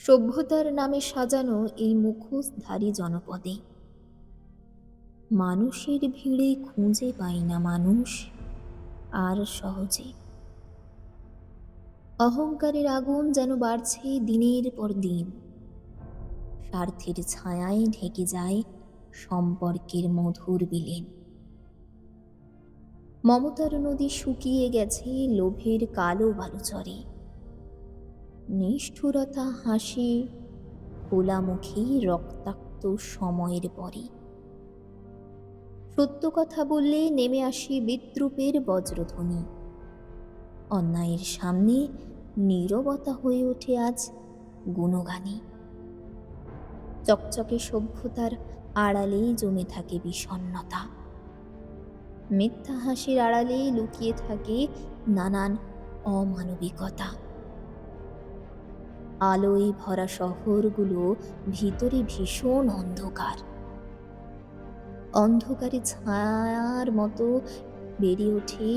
সভ্যতার নামে সাজানো এই মুখোশধারী জনপদে মানুষের ভিড়ে খুঁজে পাই না মানুষ আর সহজে। অহংকারের আগুন যেন বাড়ছে দিনের পর দিন, স্বার্থের ছায়ায় ঢেকে যায় সম্পর্কের মধুর বিলীন। মমতার নদী শুকিয়ে গেছে লোভের কালো বালুচরে, নিষ্ঠুরতা হাসি খোলামুখী রক্তাক্ত সময়ের পরে। সত্য কথা বললে নেমে আসে বিদ্রুপের বজ্রধ্বনি, অন্যায়ের সামনে নীরবতা হয়ে ওঠে আজ গুণগানী। চকচকে সভ্যতার আড়ালেই জমে থাকে বিষণ্ণতা, মিথ্যা হাসির আড়ালে লুকিয়ে থাকে নানান অমানবিকতা। আলোয় ভরা শহরগুলো ভিতরে ভীষণ অন্ধকার, অন্ধকারে ছায়ার মতো বেড়ে ওঠে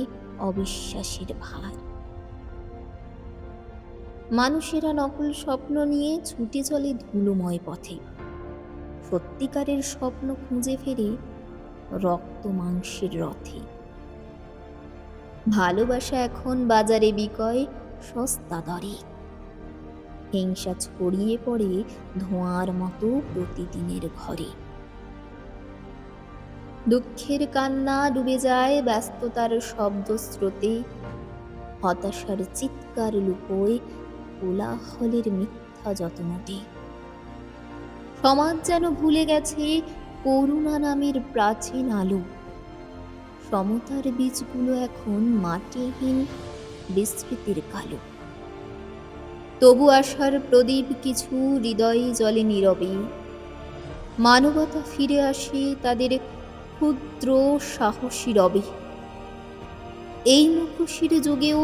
অবিশ্বাসের ভার। মানুষেরা নকল স্বপ্ন নিয়ে ছুটে চলে ধুলোময় পথে, সত্যিকারের স্বপ্ন খুঁজে ফেরে রক্ত মাংসের রথে। ভালোবাসা এখন বাজারে বিকয় সস্তা দরে, হিংসা ছড়িয়ে পড়ে ধোঁয়ার মতো প্রতিদিনের ঘরে। দুঃখের কান্না ডুবে যায় ব্যস্ততার শব্দ স্রোতে, হতাশার চিৎকার লুকোয় কোলাহলের মিথ্যা যত্নতে। সমাজ যেন ভুলে গেছে করুণা নামের প্রাচীন আলো, সমতার বীজগুলো এখন মাটিহীন বিস্মৃতির কালো। তবু আশার প্রদীপ কিছু হৃদয়ে জ্বলে নীরবে, মানবতা ফিরে আসে তাদের ক্ষুদ্র সাহসী রবে। এই মুখোশের যুগেও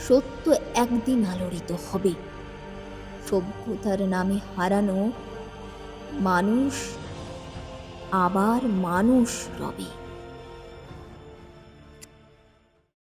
সত্য একদিন আলোড়িত হবে, সভ্যতার নামে হারানো মানুষ আবার মানুষ রবে।